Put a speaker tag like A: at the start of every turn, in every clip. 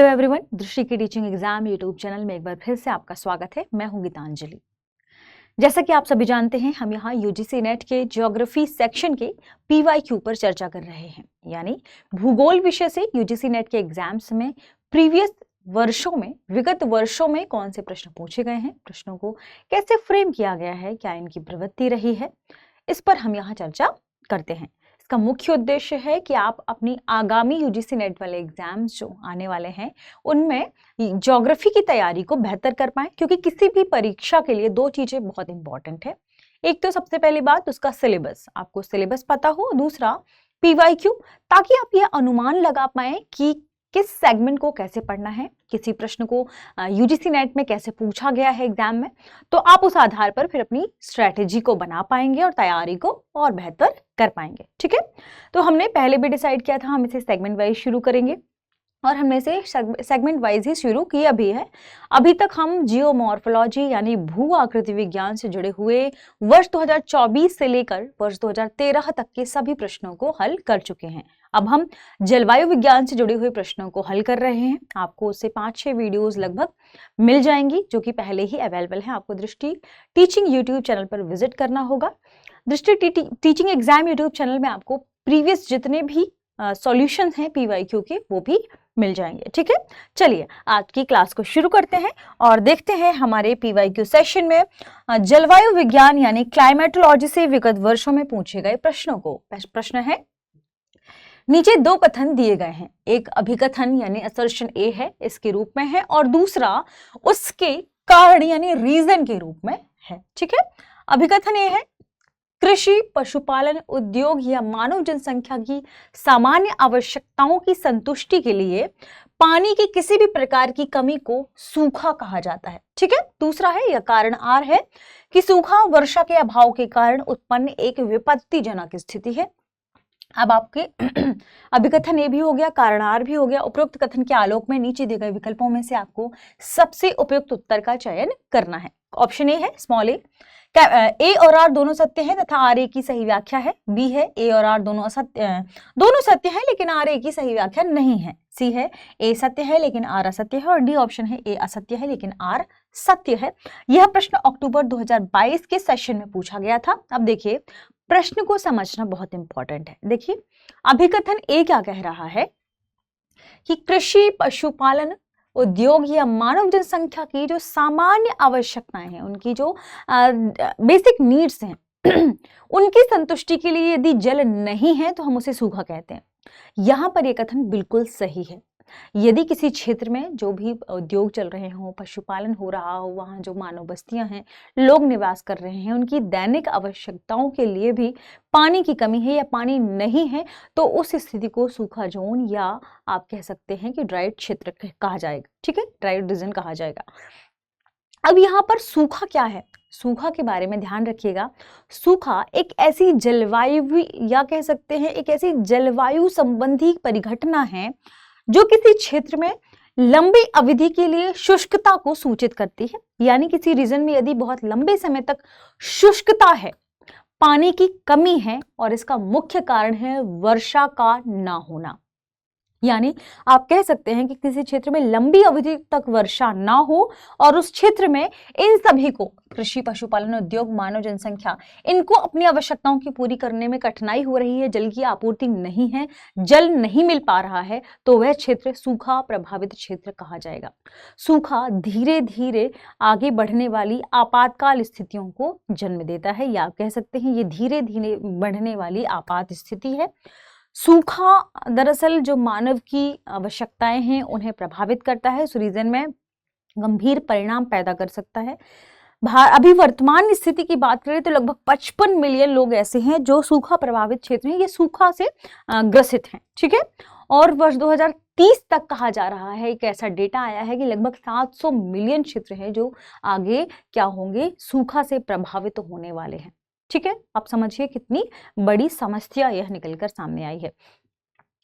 A: Hello everyone, दृष्टि की teaching exam YouTube channel में एक बार फिर से आपका स्वागत है। मैं हूं गीतांजलि। जैसा कि आप सभी जानते हैं, हम यहाँ यूजीसी नेट के ज्योग्राफी सेक्शन के पीवाईक्यू पर चर्चा कर रहे हैं। यानी भूगोल विषय से यूजीसी नेट के एग्जाम्स में प्रीवियस वर्षों में, विगत वर्षों में कौन से प्रश्न पूछे गए हैं, प्रश्नों को कैसे फ्रेम किया गया है, क्या इनकी प्रवृत्ति रही है, इस पर हम यहाँ चर्चा करते हैं। का मुख्य उद्देश्य है कि आप अपनी आगामी यूजीसी नेट वाले एग्जाम्स जो आने वाले हैं उनमें ज्योग्राफी की तैयारी को बेहतर कर पाएं, क्योंकि किसी भी परीक्षा के लिए दो चीजें बहुत इंपॉर्टेंट है। एक तो सबसे पहली बात उसका सिलेबस, आपको सिलेबस पता हो, दूसरा पीवाईक्यू, ताकि आप यह अनुमान लगा पाएं कि किस सेगमेंट को कैसे पढ़ना है, किसी प्रश्न को यूजीसी नेट में कैसे पूछा गया है एग्जाम में, तो आप उस आधार पर फिर अपनी स्ट्रेटेजी को बना पाएंगे और तैयारी को और बेहतर कर पाएंगे। ठीक है, तो हमने पहले भी डिसाइड किया था हम इसे सेगमेंट वाइज शुरू करेंगे और हमने इसे सेगमेंट वाइज ही शुरू किया भी है। अभी तक हम जियोमॉर्फोलॉजी यानी भू आकृति विज्ञान से जुड़े हुए वर्ष 2024 से लेकर वर्ष 2013 तक के सभी प्रश्नों को हल कर चुके हैं। अब हम जलवायु विज्ञान से जुड़े हुए प्रश्नों को हल कर रहे हैं। आपको उससे 5-6 वीडियोस लगभग मिल जाएंगी, जो कि पहले ही अवेलेबल है। आपको दृष्टि टीचिंग यूट्यूब चैनल पर विजिट करना होगा। दृष्टि टीचिंग एग्जाम यूट्यूब चैनल में आपको प्रीवियस जितने भी सॉल्यूशंस हैं पीवाईक्यू के, वो भी मिल जाएंगे। ठीक है, चलिए आज की क्लास को शुरू करते हैं और देखते हैं हमारे पीवाईक्यू सेशन में जलवायु विज्ञान यानी क्लाइमेटोलॉजी से विगत वर्षों में पूछे गए प्रश्नों को। प्रश्न है, नीचे दो कथन दिए गए हैं, एक अभिकथन यानी असर्शन ए है, इसके रूप में है, और दूसरा उसके कारण यानी रीजन के रूप में है। ठीक है, अभिकथन ए है, कृषि, पशुपालन, उद्योग या मानव जनसंख्या की सामान्य आवश्यकताओं की संतुष्टि के लिए पानी की किसी भी प्रकार की कमी को सूखा कहा जाता है। ठीक है, दूसरा है या कारण आर है कि सूखा वर्षा के अभाव के कारण उत्पन्न एक विपत्तिजनक स्थिति है। अब आपके अभिकथन ए भी हो गया, कारण आर भी हो गया। उपयुक्त कथन के आलोक में नीचे दिए गए विकल्पों में से आपको सबसे उपयुक्त उत्तर का चयन करना है। ऑप्शन ए है स्मॉल ए और आर दोनों सत्य हैं तथा आर ए की सही व्याख्या है। बी है ए और आर दोनों सत्य हैं लेकिन आर ए की सही व्याख्या नहीं है। सी है ए सत्य है लेकिन आर असत्य है, और डी ऑप्शन है ए असत्य है लेकिन आर सत्य है। यह प्रश्न अक्टूबर 2022 के सेशन में पूछा गया था। अब देखिए, प्रश्न को समझना बहुत इंपॉर्टेंट है। देखिए, अभिकथन ए क्या कह रहा है कि कृषि, पशुपालन, उद्योग या मानव जनसंख्या की जो सामान्य आवश्यकताएं हैं, उनकी जो बेसिक नीड्स हैं उनकी संतुष्टि के लिए यदि जल नहीं है तो हम उसे सूखा कहते हैं। यहां पर यह कथन बिल्कुल सही है। यदि किसी क्षेत्र में जो भी उद्योग चल रहे हो, पशुपालन हो रहा हो, वहाँ जो मानव बस्तियां हैं, लोग निवास कर रहे हैं, उनकी दैनिक आवश्यकताओं के लिए भी पानी की कमी है या पानी नहीं है, तो उस स्थिति को सूखा जोन या आप कह सकते हैं कि ड्राइड क्षेत्र कहा जाएगा। ठीक है, ड्राइड रीजन कहा जाएगा। अब यहाँ पर सूखा क्या है, सूखा के बारे में ध्यान रखिएगा। सूखा एक ऐसी जलवायु या कह सकते हैं एक ऐसी जलवायु संबंधी परिघटना है जो किसी क्षेत्र में लंबी अवधि के लिए शुष्कता को सूचित करती है। यानी किसी रीजन में यदि बहुत लंबे समय तक शुष्कता है, पानी की कमी है, और इसका मुख्य कारण है वर्षा का ना होना। यानी आप कह सकते हैं कि किसी क्षेत्र में लंबी अवधि तक वर्षा ना हो और उस क्षेत्र में इन सभी को, कृषि, पशुपालन, उद्योग, मानव जनसंख्या, इनको अपनी आवश्यकताओं की पूरी करने में कठिनाई हो रही है, जल की आपूर्ति नहीं है, जल नहीं मिल पा रहा है, तो वह क्षेत्र सूखा प्रभावित क्षेत्र कहा जाएगा। सूखा धीरे धीरे आगे बढ़ने वाली आपातकाल स्थितियों को जन्म देता है, या आप कह सकते हैं ये धीरे धीरे बढ़ने वाली आपात स्थिति है। सूखा दरअसल जो मानव की आवश्यकताएं हैं उन्हें प्रभावित करता है, उस रीजन में गंभीर परिणाम पैदा कर सकता है। अभी वर्तमान स्थिति की बात करें तो लगभग 55 मिलियन लोग ऐसे हैं जो सूखा प्रभावित क्षेत्र में, ये सूखा से ग्रसित हैं। ठीक है, और वर्ष 2030 तक कहा जा रहा है, एक ऐसा डेटा आया है कि लगभग 700 मिलियन क्षेत्र हैं जो आगे क्या होंगे, सूखा से प्रभावित होने वाले हैं। ठीक है, आप समझिए कितनी बड़ी समस्या यह निकलकर सामने आई है।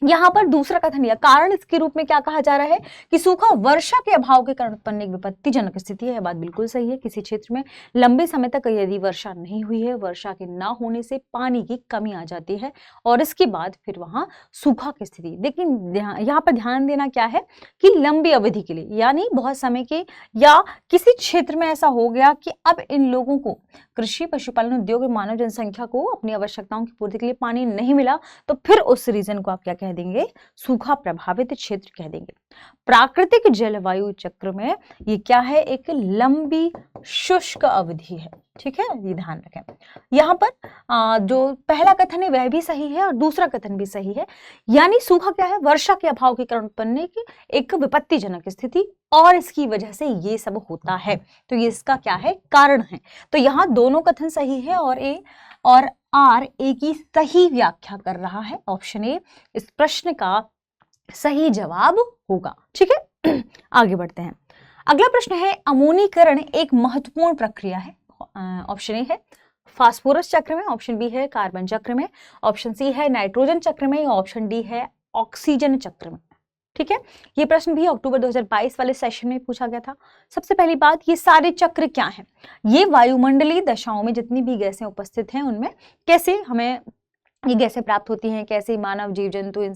A: यहाँ पर दूसरा कथन या कारण इसके रूप में क्या कहा जा रहा है कि सूखा वर्षा के अभाव के कारण उत्पन्न एक विपत्तिजनक स्थिति है। यह बात बिल्कुल सही है। किसी क्षेत्र में लंबे समय तक यदि वर्षा नहीं हुई है, वर्षा के ना होने से पानी की कमी आ जाती है और इसके बाद फिर वहां सूखा की स्थिति। लेकिन यहाँ पर ध्यान देना क्या है कि लंबी अवधि के लिए, यानी बहुत समय के, या किसी क्षेत्र में ऐसा हो गया कि अब इन लोगों को कृषि, पशुपालन, उद्योग और मानव जनसंख्या को अपनी आवश्यकताओं की पूर्ति के लिए पानी नहीं मिला, तो फिर उस रीजन को आप क्या कह देंगे, सूखा प्रभावित क्षेत्र कह देंगे। प्राकृतिक जलवायु चक्र में ये क्या है, एक लंबी शुष्क अवधि है। ठीक है, ये ध्यान रखें। यहाँ पर जो पहला कथन है वह भी सही है और दूसरा कथन भी सही है, यानी सूखा क्या है, वर्षा के अभाव के कारण उत्पन्न की एक विपत्तिजनक स्थिति और इसकी वजह से ये सब होता है। तो ये इसका क्या है, कारण है। तो यहाँ दोनों कथन सही है और ए और आर ए की सही व्याख्या कर रहा है। ऑप्शन ए इस प्रश्न का सही जवाब होगा। ठीक है, आगे बढ़ते हैं। अगला प्रश्न है, अमोनीकरण एक महत्वपूर्ण प्रक्रिया है। ऑप्शन ए है फास्फोरस चक्र में, ऑप्शन बी है कार्बन चक्र में, ऑप्शन सी है नाइट्रोजन चक्र में, ऑप्शन डी है ऑक्सीजन चक्र में। ठीक है, ये प्रश्न भी अक्टूबर 2022 वाले सेशन में पूछा गया था। सबसे पहली बात, ये सारे चक्र क्या हैं? ये वायुमंडलीय दशाओं में जितनी भी गैसें उपस्थित हैं उनमें कैसे हमें ये गैसें प्राप्त होती हैं, कैसे मानव, जीव जंतु, इन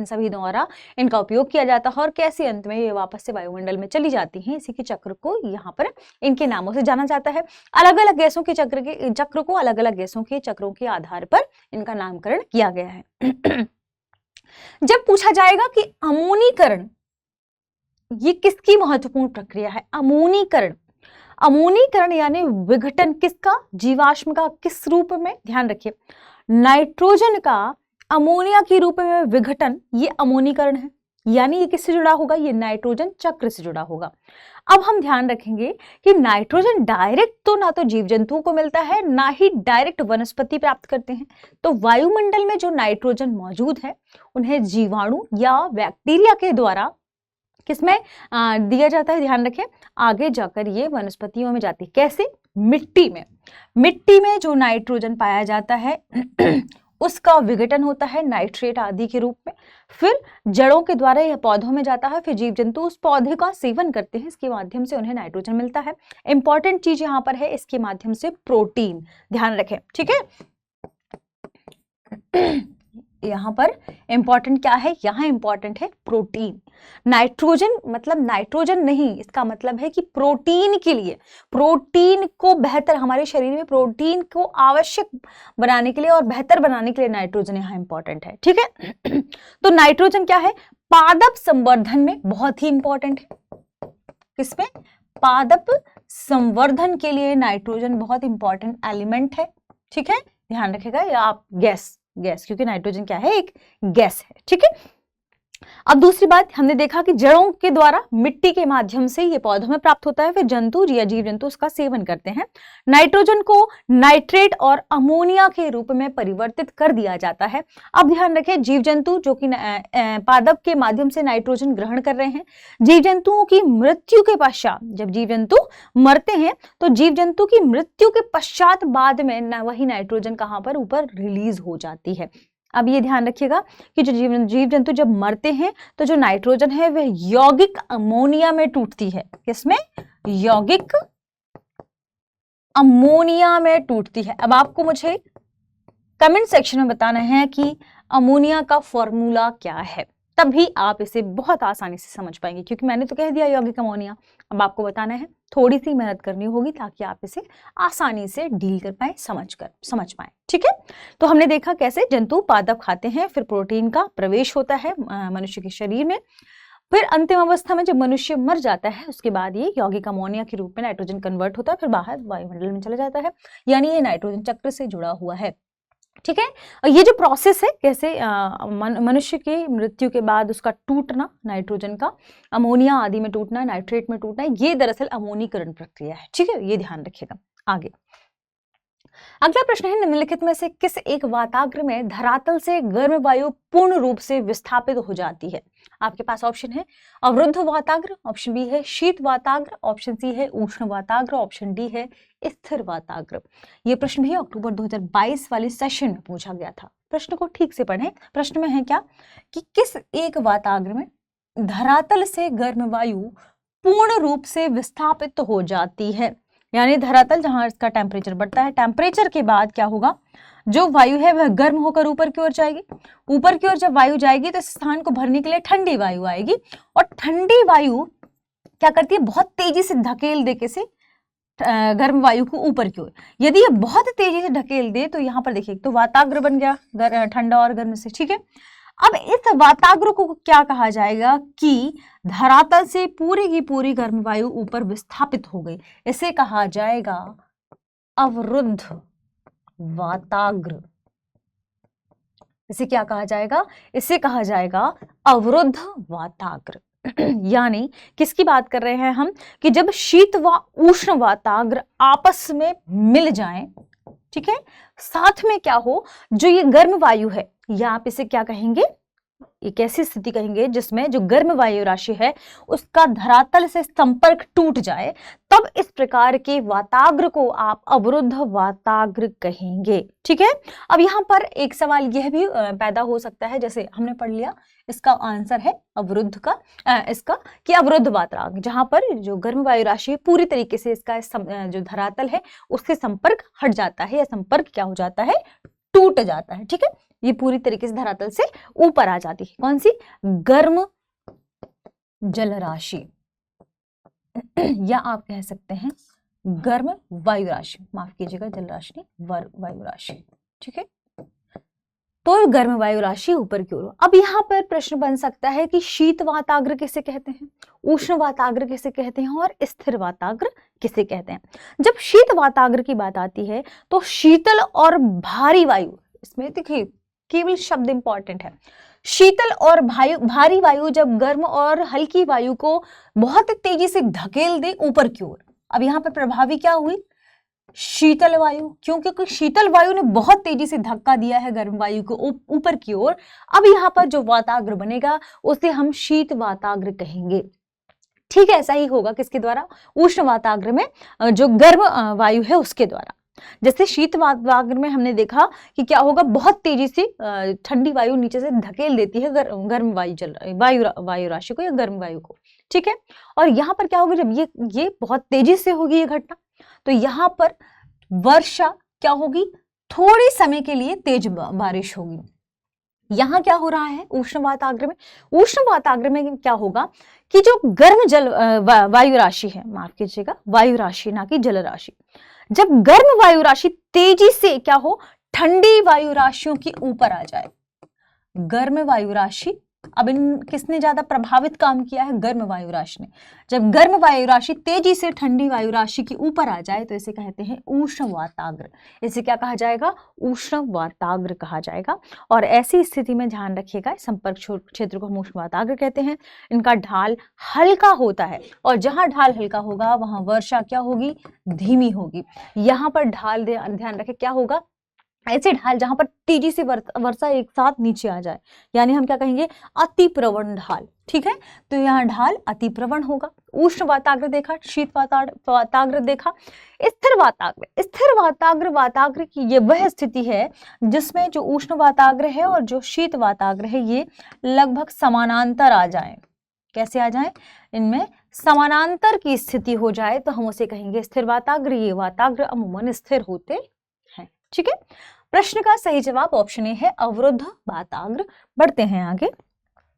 A: सभी द्वारा इनका उपयोग किया जाता है और कैसे अंत में ये वापस से वायुमंडल में चली जाती हैं, इसी के चक्र को यहाँ पर इनके नामों से जाना जाता है। अलग अलग गैसों के चक्र को अलग अलग गैसों के चक्रों के आधार पर इनका नामकरण किया गया है। जब पूछा जाएगा कि अमोनीकरण ये किसकी महत्वपूर्ण प्रक्रिया है, अमोनीकरण यानी विघटन किसका, जीवाश्म का। किस रूप में, ध्यान रखिए, नाइट्रोजन का अमोनिया के रूप में विघटन, ये अमोनीकरण है। यानी ये किससे जुड़ा होगा, ये नाइट्रोजन चक्र से जुड़ा होगा। अब हम ध्यान रखेंगे कि नाइट्रोजन डायरेक्ट तो ना तो जीव जंतुओं को मिलता है, ना ही डायरेक्ट वनस्पति प्राप्त करते हैं। तो वायुमंडल में जो नाइट्रोजन मौजूद है उन्हें जीवाणु या बैक्टीरिया के द्वारा किसमें दिया जाता है, ध्यान रखें, आगे जाकर ये वनस्पतियों में जाती है। कैसे, मिट्टी में जो नाइट्रोजन पाया जाता है उसका विघटन होता है नाइट्रेट आदि के रूप में, फिर जड़ों के द्वारा यह पौधों में जाता है, फिर जीव जंतु उस पौधे का सेवन करते हैं, इसके माध्यम से उन्हें नाइट्रोजन मिलता है। इंपॉर्टेंट चीज यहाँ पर है इसके माध्यम से प्रोटीन, ध्यान रखें। ठीक है, यहाँ पर इंपॉर्टेंट क्या है, यहाँ इंपॉर्टेंट है प्रोटीन। नाइट्रोजन मतलब नाइट्रोजन नहीं, इसका मतलब है कि प्रोटीन के लिए, प्रोटीन को बेहतर, हमारे शरीर में प्रोटीन को आवश्यक बनाने के लिए और बेहतर बनाने के लिए नाइट्रोजन यहाँ इंपॉर्टेंट है। ठीक है, तो नाइट्रोजन क्या है, पादप संवर्धन में बहुत ही इंपॉर्टेंट है। किसमें, पादप संवर्धन के लिए नाइट्रोजन बहुत इंपॉर्टेंट एलिमेंट है। ठीक है, ध्यान रखेगा, या आप गैस, क्योंकि नाइट्रोजन क्या है, एक गैस है। ठीक है, अब दूसरी बात, हमने देखा कि जड़ों के द्वारा मिट्टी के माध्यम से ये पौधों में प्राप्त होता है, फिर जंतु या जीव जंतु उसका सेवन करते हैं। नाइट्रोजन को नाइट्रेट और अमोनिया के रूप में परिवर्तित कर दिया जाता है। अब ध्यान रखें, जीव जंतु जो कि पादप के माध्यम से नाइट्रोजन ग्रहण कर रहे हैं, जीव जंतुओं की मृत्यु के पश्चात, जब जीव जंतु मरते हैं तो जीव जंतु की मृत्यु के पश्चात बाद में वही नाइट्रोजन कहाँ पर, ऊपर रिलीज हो जाती है। अब ये ध्यान रखिएगा कि जो जीव जंतु जब मरते हैं तो जो नाइट्रोजन है वह यौगिक अमोनिया में टूटती है। किसमें, यौगिक अमोनिया में टूटती है। अब आपको मुझे कमेंट सेक्शन में बताना है कि अमोनिया का फॉर्मूला क्या है, तभी आप इसे बहुत आसानी से समझ पाएंगे, क्योंकि मैंने तो कह दिया यौगिक अमोनिया। अब आपको बताना है, थोड़ी सी मेहनत करनी होगी ताकि आप इसे आसानी से डील कर पाए, समझ पाए। ठीक है, तो हमने देखा कैसे जंतु पादप खाते हैं, फिर प्रोटीन का प्रवेश होता है मनुष्य के शरीर में, फिर अंतिम अवस्था में जब मनुष्य मर जाता है उसके बाद ये यौगिक अमोनिया के रूप में नाइट्रोजन कन्वर्ट होता है, फिर बाहर वायुमंडल में चला जाता है। यानी ये नाइट्रोजन चक्र से जुड़ा हुआ है। ठीक है, ये जो प्रोसेस है, कैसे मनुष्य की मृत्यु के बाद उसका टूटना, नाइट्रोजन का अमोनिया आदि में टूटना, नाइट्रेट में टूटना, ये दरअसल अमोनीकरण प्रक्रिया है। ठीक है, ये ध्यान रखिएगा। आगे अगला प्रश्न है, निम्नलिखित में से किस एक वाताग्र में धरातल से गर्म वायु पूर्ण रूप से विस्थापित हो जाती है? आपके पास ऑप्शन है अवरुद्ध वाताग्र, ऑप्शन बी है शीत वाताग्र, ऑप्शन सी है उष्ण वाताग्र, ऑप्शन डी है स्थिर वाताग्र। ये प्रश्न भी अक्टूबर 2022 वाले सेशन में पूछा गया था। प्रश्न को ठीक से पढ़ें। प्रश्न में है क्या कि किस एक वाताग्र में धरातल से गर्म वायु पूर्ण रूप से विस्थापित हो जाती है, यानी धरातल जहां इसका टेम्परेचर बढ़ता है, टेम्परेचर के बाद क्या होगा, जो वायु है वह गर्म होकर ऊपर की ओर जाएगी। ऊपर की ओर जब वायु जाएगी तो इस स्थान को भरने के लिए ठंडी वायु आएगी, और ठंडी वायु क्या करती है, बहुत तेजी से धकेल दे के से गर्म वायु को ऊपर की ओर। यदि ये बहुत तेजी से ढकेल दे तो यहाँ पर देखिए तो वाताग्र बन गया ठंडा और गर्म से, ठीक है। अब इस वाताग्र को क्या कहा जाएगा कि धरातल से पूरी की पूरी गर्म वायु ऊपर विस्थापित हो गई, इसे कहा जाएगा अवरुद्ध वाताग्र। इसे क्या कहा जाएगा, इसे कहा जाएगा अवरुद्ध वाताग्र। यानी किसकी बात कर रहे हैं हम कि जब शीत व उष्ण वाताग्र आपस में मिल जाएं, ठीक है, साथ में क्या हो, जो ये गर्म वायु है, या आप इसे क्या कहेंगे, एक ऐसी स्थिति कहेंगे जिसमें जो गर्म वायु राशि है उसका धरातल से संपर्क टूट जाए, तब इस प्रकार के वाताग्र को आप अवरुद्ध वाताग्र कहेंगे, ठीक है। अब यहाँ पर एक सवाल यह भी पैदा हो सकता है, जैसे हमने पढ़ लिया, इसका आंसर है अवरुद्ध का इसका कि अवरुद्ध वाताग्र, जहां पर जो गर्म वायु राशि है पूरी तरीके से इसका जो धरातल है उससे संपर्क हट जाता है, या संपर्क क्या हो जाता है, टूट जाता है, ठीक है। ये पूरी तरीके से धरातल से ऊपर आ जाती है, कौन सी, गर्म जल राशि, या आप कह सकते हैं गर्म वायु राशि, माफ कीजिएगा जल राशि नहीं, वायु राशि, ठीक है। तो गर्म वायु राशि ऊपर की ओर। अब यहाँ पर प्रश्न बन सकता है कि शीत वाताग्र किसे कहते हैं, उष्ण वाताग्र किसे कहते हैं, और स्थिर वाताग्र किसे कहते हैं। जब शीत वाताग्र की बात आती है तो शीतल और भारी वायु, इसमें देखिए केवल शब्द इंपॉर्टेंट है, शीतल और भारी वायु जब गर्म और हल्की वायु को बहुत तेजी से धकेल दे ऊपर की ओर। अब यहाँ पर प्रभावी क्या हुई, शीतल वायु, क्योंकि शीतल वायु ने बहुत तेजी से धक्का दिया है गर्म वायु को ऊपर की ओर। अब यहाँ पर जो वाताग्र बनेगा उसे हम शीत वाताग्र कहेंगे, ठीक है। ऐसा ही होगा किसके द्वारा, उष्ण वाताग्र में जो गर्म वायु है उसके द्वारा। जैसे शीत वाताग्र में हमने देखा कि क्या होगा, बहुत तेजी से ठंडी वायु नीचे से धकेल देती है गर्म वायु राशि को या गर्म वायु को, ठीक है। और यहाँ पर क्या होगा, जब ये बहुत तेजी से होगी ये घटना, तो यहाँ पर वर्षा क्या होगी, थोड़ी समय के लिए तेज बारिश होगी। यहाँ क्या हो रहा है उष्ण वाताग्र में, उष्ण वाताग्र में क्या होगा कि जो गर्म जल वायु राशि है, माफ कीजिएगा वायु राशि ना कि जल राशि, जब गर्म वायु राशि तेजी से क्या हो, ठंडी वायु राशियों के ऊपर आ जाए, गर्म वायु राशि, अब इन किसने ज्यादा प्रभावित काम किया है, गर्म वायु राशि ने। जब गर्म वायु राशि तेजी से ठंडी वायु राशि के ऊपर आ जाए तो इसे कहते हैं उष्ण वाताग्र। इसे क्या कहा जाएगा, उष्ण वाताग्र कहा जाएगा। और ऐसी स्थिति में ध्यान रखिएगा, संपर्क क्षेत्र को हम उष्ण वाताग्र कहते हैं। इनका ढाल हल्का होता है, और जहां ढाल हल्का होगा वहां वर्षा क्या होगी, धीमी होगी। यहाँ पर ढाल ध्यान रखें क्या होगा, ऐसे ढाल जहां पर तेजी से वर्षा एक साथ नीचे आ जाए, यानी हम क्या कहेंगे, अति प्रवण ढाल, ठीक है। तो यहाँ ढाल अति प्रवण होगा। उष्ण वाताग्र देखा, शीत वाताग्र देखा, स्थिर वाताग्र की ये वह स्थिति है जिसमें जो उष्ण वाताग्र है और जो शीत वाताग्र है ये लगभग समानांतर आ जाए। कैसे आ जाए, इनमें समानांतर की स्थिति हो जाए तो हम उसे कहेंगे स्थिर वाताग्र। ये वाताग्र अमूमन स्थिर होते हैं, ठीक है। प्रश्न का सही जवाब ऑप्शन ए है अवरुद्ध वाताग्र। बढ़ते हैं आगे।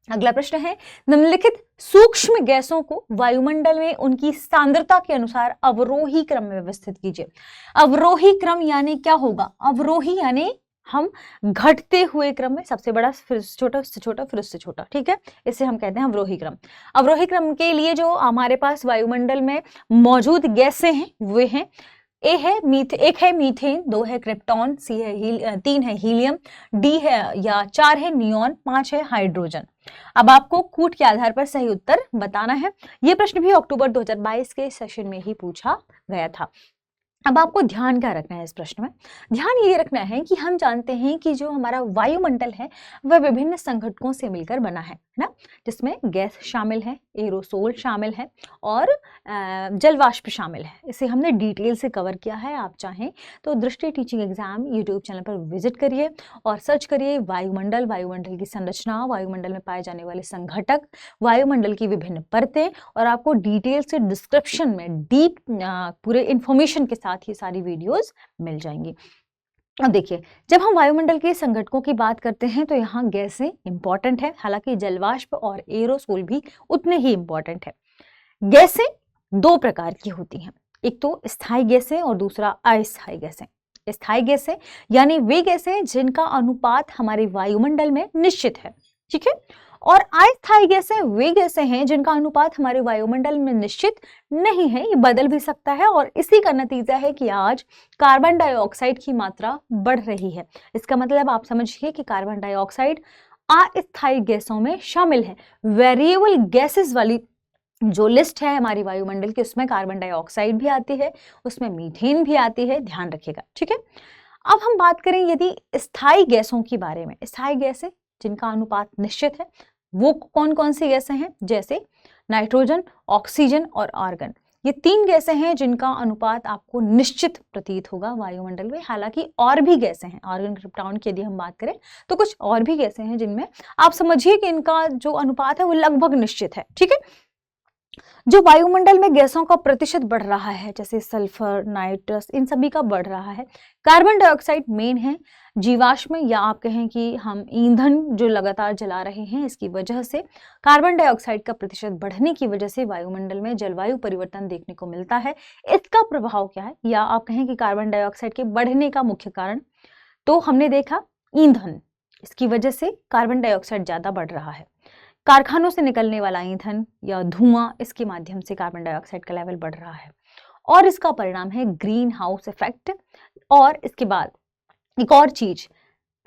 A: अगला प्रश्न है, निम्नलिखित सूक्ष्म गैसों को वायुमंडल में उनकी सांद्रता के अनुसार अवरोही क्रम में व्यवस्थित कीजिए। अवरोही क्रम यानी क्या होगा, अवरोही यानी हम घटते हुए क्रम में, सबसे बड़ा फिर छोटा, उससे छोटा, फिर उससे छोटा, ठीक है। इसे हम कहते हैं अवरोही क्रम। अवरोही क्रम के लिए जो हमारे पास वायुमंडल में मौजूद गैसें हैं वे हैं, एक है मीथेन, 2 है क्रिप्टॉन, 3 है हीलियम, डी है या 4 है नियॉन, 5 है हाइड्रोजन। अब आपको कूट के आधार पर सही उत्तर बताना है। यह प्रश्न भी अक्टूबर 2022 के सेशन में ही पूछा गया था। अब आपको ध्यान क्या रखना है इस प्रश्न में? ध्यान ये रखना है कि हम जानते हैं कि जो हमारा वायुमंडल है वह विभिन्न संघटकों से मिलकर बना है ना, जिसमें गैस शामिल है, एरोसोल शामिल है और जलवाष्प शामिल है। इसे हमने डिटेल से कवर किया है। आप चाहें तो दृष्टि टीचिंग एग्जाम यूट्यूब चैनल पर विजिट करिए और सर्च करिए वायुमंडल, वायुमंडल की संरचना, वायुमंडल में पाए जाने वाले संघटक, वायुमंडल की विभिन्न परतें, और आपको डिटेल से डिस्क्रिप्शन में डीप पूरे इंफॉर्मेशन के साथ ये सारी वीडियोस मिल जाएंगी। अब देखिए, जब हम वायुमंडल के संघटकों की बात करते हैं तो यहाँ गैसें इंपॉर्टेंट है, हालांकि जलवाष्प और एरोसोल भी उतने ही इंपॉर्टेंट है। गैसें दो प्रकार की होती हैं, एक तो स्थायी गैसें और दूसरा अस्थायी गैसें। स्थायी गैसें यानी वे गैसें जिनका अनुपात हमारे वायुमंडल में निश्चित है, ठीक है, और अस्थायी गैसें वे गैसें हैं जिनका अनुपात हमारे वायुमंडल में निश्चित नहीं है, ये बदल भी सकता है, और इसी का नतीजा है कि आज कार्बन डाइऑक्साइड की मात्रा बढ़ रही है। इसका मतलब आप समझिए कि कार्बन डाइऑक्साइड अस्थायी गैसों में शामिल है। वेरिएबल गैसेस वाली जो लिस्ट है हमारी वायुमंडल की, उसमें कार्बन डाइऑक्साइड भी आती है, उसमें मीथेन भी आती है, ध्यान रखिएगा, ठीक है। अब हम बात करें यदि स्थायी गैसों के बारे में, स्थायी गैसें जिनका अनुपात निश्चित है, वो कौन कौन सी गैसें हैं? जैसे नाइट्रोजन, ऑक्सीजन और आर्गन। ये तीन गैसें हैं जिनका अनुपात आपको निश्चित प्रतीत होगा वायुमंडल में। हालांकि और भी गैसें हैं, आर्गन, क्रिप्टॉन की यदि हम बात करें तो कुछ और भी गैसें हैं जिनमें आप समझिए कि इनका जो अनुपात है वो लगभग निश्चित है, ठीक है। जो वायुमंडल में गैसों का प्रतिशत बढ़ रहा है, जैसे सल्फर, नाइट्रस, इन सभी का बढ़ रहा है। कार्बन डाइऑक्साइड मेन है, जीवाश्म या आप कहें कि हम ईंधन जो लगातार जला रहे हैं, इसकी वजह से कार्बन डाइऑक्साइड का प्रतिशत बढ़ने की वजह से वायुमंडल में जलवायु परिवर्तन देखने को मिलता है। इसका प्रभाव क्या है, या आप कहें कि कार्बन डाइऑक्साइड के बढ़ने का मुख्य कारण, तो हमने देखा ईंधन, इसकी वजह से कार्बन डाइऑक्साइड ज्यादा बढ़ रहा है। कारखानों से निकलने वाला ईंधन या धुआं, इसके माध्यम से कार्बन डाइऑक्साइड का लेवल बढ़ रहा है, और इसका परिणाम है ग्रीन हाउस इफेक्ट। और इसके बाद एक और चीज,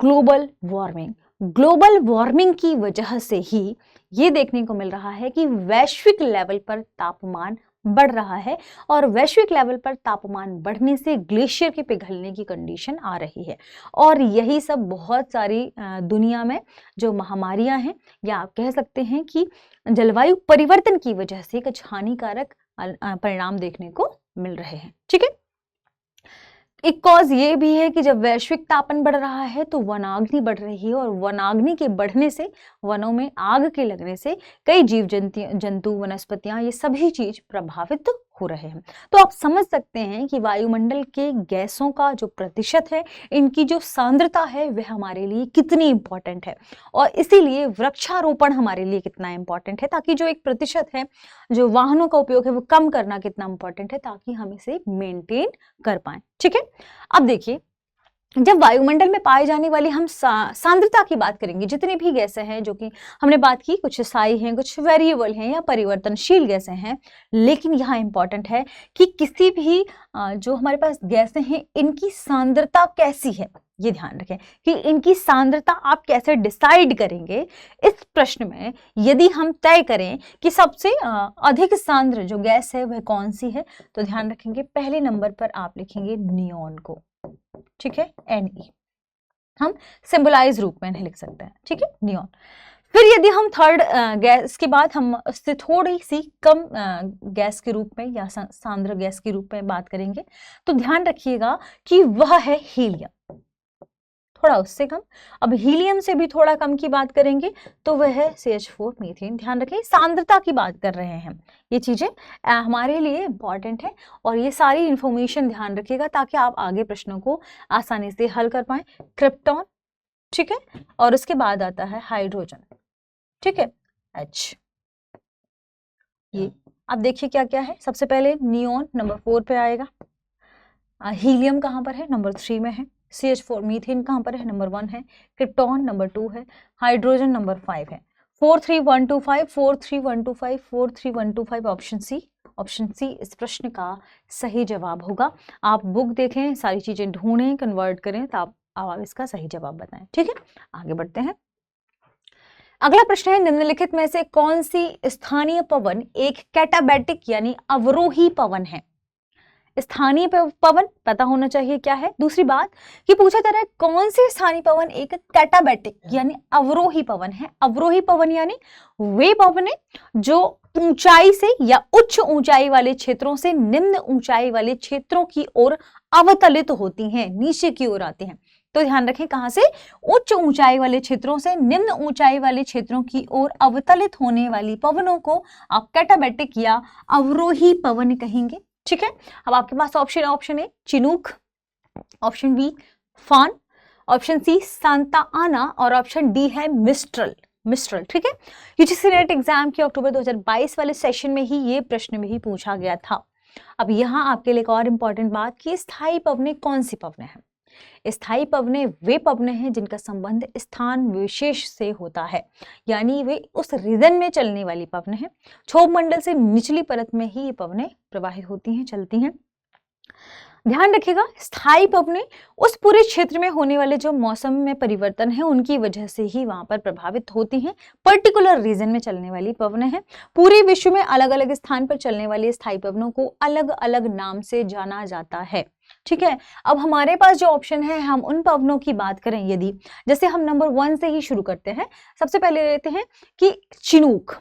A: ग्लोबल वार्मिंग। ग्लोबल वार्मिंग की वजह से ही ये देखने को मिल रहा है कि वैश्विक लेवल पर तापमान बढ़ रहा है, और वैश्विक लेवल पर तापमान बढ़ने से ग्लेशियर के पिघलने की कंडीशन आ रही है। और यही सब बहुत सारी दुनिया में जो महामारियां हैं, या आप कह सकते हैं कि जलवायु परिवर्तन की वजह से कुछ हानिकारक परिणाम देखने को मिल रहे हैं, ठीक है। एक कॉज ये भी है कि जब वैश्विक तापन बढ़ रहा है तो वनाग्नि बढ़ रही है, और वनाग्नि के बढ़ने से, वनों में आग के लगने से कई जीव जंतु, वनस्पतियां, ये सभी चीज प्रभावित हो रहे हैं। तो आप समझ सकते हैं कि वायुमंडल के गैसों का जो प्रतिशत है, इनकी जो सांद्रता है, वह हमारे लिए कितनी इंपॉर्टेंट है, और इसीलिए वृक्षारोपण हमारे लिए कितना इंपॉर्टेंट है, ताकि जो एक प्रतिशत है जो वाहनों का उपयोग है वो कम करना कितना इंपॉर्टेंट है, ताकि हम इसे मेंटेन कर पाए, ठीक है। अब देखिए, जब वायुमंडल में पाए जाने वाली हम सांद्रता की बात करेंगे, जितनी भी गैसें हैं, जो कि हमने बात की, कुछ स्थायी हैं, कुछ वेरिएबल हैं या परिवर्तनशील गैसें हैं, लेकिन यहाँ इंपॉर्टेंट है कि किसी भी जो हमारे पास गैसें हैं, इनकी सांद्रता कैसी है, ये ध्यान रखें कि इनकी सांद्रता आप कैसे डिसाइड करेंगे। इस प्रश्न में यदि हम तय करें कि सबसे अधिक सांद्र जो गैस है वह कौन सी है, तो ध्यान रखेंगे पहले नंबर पर आप लिखेंगे नियोन को, ठीक है, Ne, हम सिंबलाइज रूप में नहीं लिख सकते हैं, ठीक है, नियोन। फिर यदि हम थर्ड गैस के बाद हम उससे थोड़ी सी कम गैस के रूप में या सांद्र गैस के रूप में बात करेंगे, तो ध्यान रखिएगा कि वह है हीलियम, थोड़ा उससे कम। अब हीलियम से भी थोड़ा कम की बात करेंगे तो वह है CH4 मीथेन। ध्यान रखें, सांद्रता की बात कर रहे हैं, ये चीजें हमारे लिए इंपॉर्टेंट है, और ये सारी इंफॉर्मेशन ध्यान रखिएगा ताकि आप आगे प्रश्नों को आसानी से हल कर पाए। क्रिप्टॉन, ठीक है, और उसके बाद आता है हाइड्रोजन, ठीक है, H। ये अब देखिए क्या क्या है। सबसे पहले नियोन नंबर 4 पे आएगा, हीलियम कहाँ पर है, नंबर 3 में है। CH4 मीथेन कहाँ पर है, नंबर 1 है। क्रिप्टॉन नंबर 2 है। हाइड्रोजन नंबर 5 है। 43125 43125 43125 ऑप्शन सी। ऑप्शन सी इस प्रश्न का सही जवाब होगा। आप बुक देखें, सारी चीजें ढूंढें, कन्वर्ट करें, तो आप इसका सही जवाब बताएं, ठीक है। आगे बढ़ते हैं। अगला प्रश्न है, निम्नलिखित में से कौन सी स्थानीय पवन एक कैटाबैटिक यानी अवरोही पवन है। स्थानीय पवन पता होना चाहिए क्या है। दूसरी बात कि पूछा जा रहा है कौन सी स्थानीय पवन एक कैटाबैटिक यानी अवरोही पवन है। अवरोही पवन यानी वे पवन जो ऊंचाई से या उच्च ऊंचाई वाले क्षेत्रों से निम्न ऊंचाई वाले क्षेत्रों की ओर अवतलित होती हैं, नीचे की ओर आती हैं। तो ध्यान रखें कहां से, उच्च ऊंचाई वाले क्षेत्रों से निम्न ऊंचाई वाले क्षेत्रों की ओर अवतलित होने वाली पवनों को आप कैटाबैटिक या अवरोही पवन कहेंगे। ठीक है, अब आपके पास option A Chinook, option B Foehn, option C Santa Ana और ऑप्शन डी है मिस्ट्रल। मिस्ट्रल, ठीक है। यूजीसी नेट एग्जाम के अक्टूबर 2022 वाले सेशन में ही ये प्रश्न भी पूछा गया था। अब यहाँ आपके लिए एक और इम्पॉर्टेंट बात कि स्थायी पवनें कौन सी पवनें हैं। स्थायी पवनें वे पवनें हैं जिनका संबंध स्थान विशेष से होता है, यानी वे उस रीजन में चलने वाली पवनें हैं। क्षोभ मंडल से निचली परत में ही ये पवनें प्रवाहित होती हैं, चलती हैं। ध्यान रखिएगा, स्थायी पवनें उस पूरे क्षेत्र में होने वाले जो मौसम में परिवर्तन है उनकी वजह से ही वहां पर प्रभावित होती हैं। पर्टिकुलर रीजन में चलने वाली पवनें हैं। पूरे विश्व में अलग अलग स्थान पर चलने वाली स्थायी पवनों को अलग अलग नाम से जाना जाता है। ठीक है, अब हमारे पास जो ऑप्शन है हम उन पवनों की बात करें, यदि जैसे हम नंबर 1 से ही शुरू करते हैं। सबसे पहले लेते हैं कि चिनूक।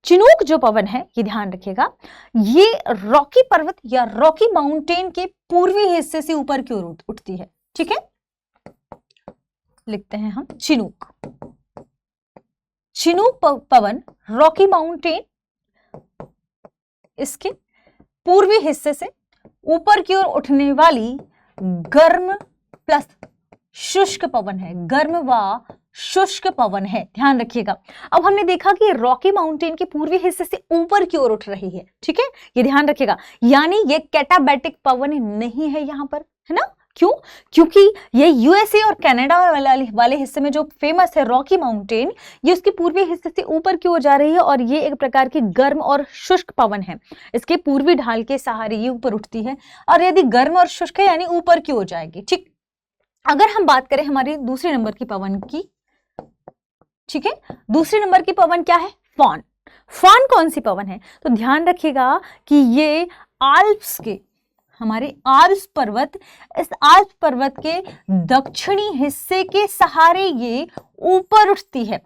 A: चिनूक जो पवन है, ये ध्यान रखिएगा, ये रॉकी पर्वत या रॉकी माउंटेन के पूर्वी हिस्से से ऊपर की ओर उठती है। ठीक है, लिखते हैं हम चिनूक। चिनूक पवन रॉकी माउंटेन इसके पूर्वी हिस्से से ऊपर की ओर उठने वाली गर्म प्लस शुष्क पवन है। गर्म व शुष्क पवन है, ध्यान रखिएगा। अब हमने देखा कि रॉकी माउंटेन के पूर्वी हिस्से से ऊपर की ओर उठ रही है। ठीक है, ये ध्यान रखिएगा, यानी ये कैटाबैटिक पवन नहीं है यहां पर, है ना। क्यों? क्योंकि ये यूएसए और कनाडा वाले हिस्से में जो फेमस है रॉकी माउंटेन, ये उसके पूर्वी हिस्से से ऊपर की ओर जा रही है और ये एक प्रकार की गर्म और शुष्क पवन है। इसके पूर्वी ढाल के सहारे ये ऊपर उठती है और यदि गर्म और शुष्क है यानी ऊपर की ओर जाएगी। ठीक, अगर हम बात करें हमारी दूसरे नंबर की पवन की, ठीक है, दूसरे नंबर की पवन क्या है? फान। फान कौन सी पवन है? तो ध्यान रखिएगा कि ये आल्प्स के, हमारे आल्प्स पर्वत, इस आल्प्स पर्वत के दक्षिणी हिस्से के सहारे ये ऊपर उठती है।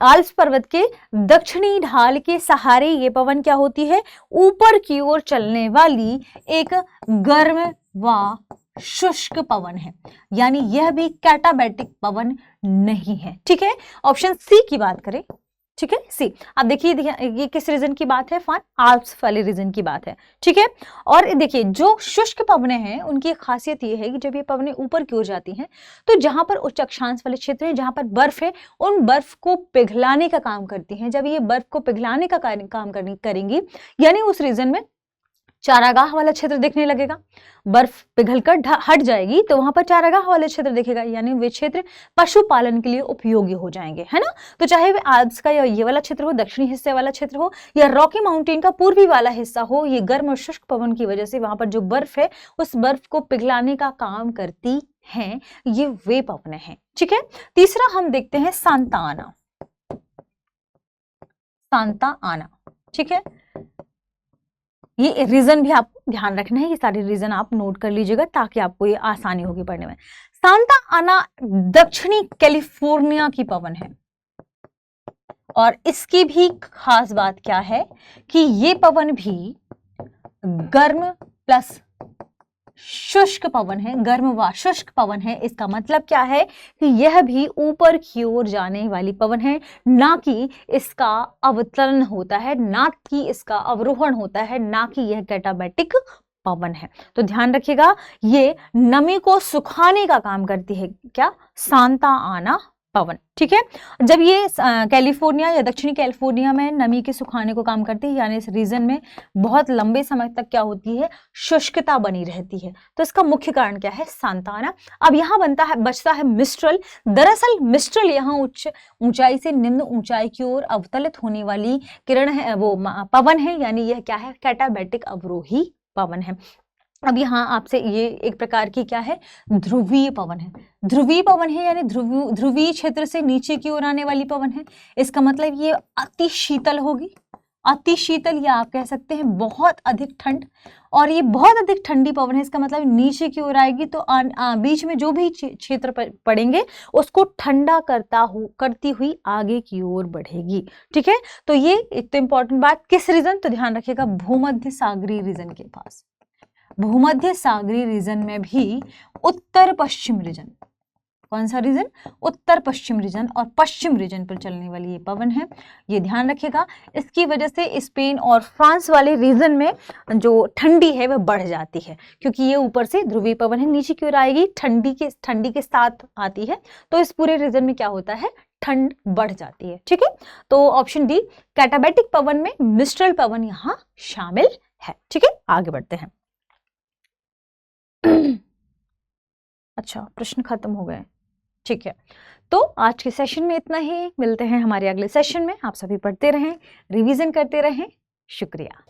A: आल्प्स पर्वत के दक्षिणी ढाल के सहारे ये पवन क्या होती है? ऊपर की ओर चलने वाली एक गर्म व शुष्क पवन है, यानी यह भी कैटाबैटिक पवन नहीं है। ठीक है, ऑप्शन सी की बात करें, ठीक है, सी। अब देखिए ये किस रीजन की बात है? फान आल्प्स वाले रीजन की बात है। ठीक है, और देखिए जो शुष्क पवनें हैं उनकी खासियत ये है कि जब ये पवनें ऊपर की ओर जाती हैं तो जहां पर उच्च अक्षांश वाले क्षेत्र हैं, जहां पर बर्फ है, उन बर्फ को पिघलाने का काम करती हैं। जब ये बर्फ को पिघलाने का काम करेंगी, यानी उस रीजन में चारागाह वाला क्षेत्र दिखने लगेगा। बर्फ पिघलकर हट जाएगी तो वहां पर चारागाह वाले क्षेत्र दिखेगा, यानी वे क्षेत्र पशुपालन के लिए उपयोगी हो जाएंगे, है ना। तो चाहे वे आल्प्स का या ये वाला क्षेत्र हो, दक्षिणी हिस्से वाला क्षेत्र हो, या रॉकी माउंटेन का पूर्वी वाला हिस्सा हो, ये गर्म और शुष्क पवन की वजह से वहां पर जो बर्फ है उस बर्फ को पिघलाने का काम करती हैं। ये वे पवनें हैं। ठीक है, तीसरा हम देखते हैं सांता आना। सांता आना, ठीक है, ये रीजन भी आपको ध्यान रखना है। ये सारे रीजन आप नोट कर लीजिएगा ताकि आपको ये आसानी होगी पढ़ने में। सांता आना दक्षिणी कैलिफोर्निया की पवन है और इसकी भी खास बात क्या है कि ये पवन भी गर्म प्लस शुष्क पवन है, गर्म व शुष्क पवन है। इसका मतलब क्या है कि यह भी ऊपर की ओर जाने वाली पवन है, ना कि इसका अवतरण होता है, ना कि इसका अवरोहण होता है, ना कि यह कैटाबैटिक पवन है। तो ध्यान रखिएगा, ये नमी को सुखाने का काम करती है। क्या? सांता आना पवन। ठीक है, जब ये कैलिफोर्निया या दक्षिणी कैलिफोर्निया में नमी के सुखाने को काम करती है, यानी इस रीजन में बहुत लंबे समय तक क्या होती है? शुष्कता बनी रहती है। तो इसका मुख्य कारण क्या है? सांता आना। अब यहाँ बचता है मिस्ट्रल। दरअसल मिस्ट्रल यहाँ उच्च ऊंचाई से निम्न ऊंचाई की ओर अवतलित होने वाली किरण है, वो पवन है, यानी यह क्या है? कैटाबैटिक अवरोही पवन है। अब यहाँ आपसे ये एक प्रकार की क्या है? ध्रुवीय पवन है। ध्रुवीय पवन है यानी ध्रुवीय क्षेत्र से नीचे की ओर आने वाली पवन है। इसका मतलब ये अति शीतल होगी, अति शीतल या आप कह सकते हैं बहुत अधिक ठंड। और ये बहुत अधिक ठंडी पवन है, इसका मतलब नीचे की ओर आएगी तो बीच में जो भी क्षेत्र पड़ेंगे उसको ठंडा करती हुई आगे की ओर बढ़ेगी। ठीक है, तो ये एक तो इंपॉर्टेंट बात, किस रीजन, तो ध्यान रखिएगा भूमध्य सागरीय रीजन के पास। भूमध्य सागरीय रीजन में भी उत्तर पश्चिम रीजन, कौन सा रीजन, उत्तर पश्चिम रीजन और पश्चिम रीजन पर चलने वाली ये पवन है, ये ध्यान रखिएगा। इसकी वजह से स्पेन और फ्रांस वाले रीजन में जो ठंडी है वह बढ़ जाती है, क्योंकि ये ऊपर से ध्रुवीय पवन है, नीचे की ओर आएगी, ठंडी के साथ आती है, तो इस पूरे रीजन में क्या होता है, ठंड बढ़ जाती है। ठीक है, तो ऑप्शन डी कैटाबैटिक पवन में मिस्ट्रल पवन यहाँ शामिल है। ठीक है, आगे बढ़ते हैं। अच्छा, प्रश्न खत्म हो गए। ठीक है, तो आज के सेशन में इतना ही, मिलते हैं हमारे अगले सेशन में। आप सभी पढ़ते रहें, रिवीजन करते रहें। शुक्रिया।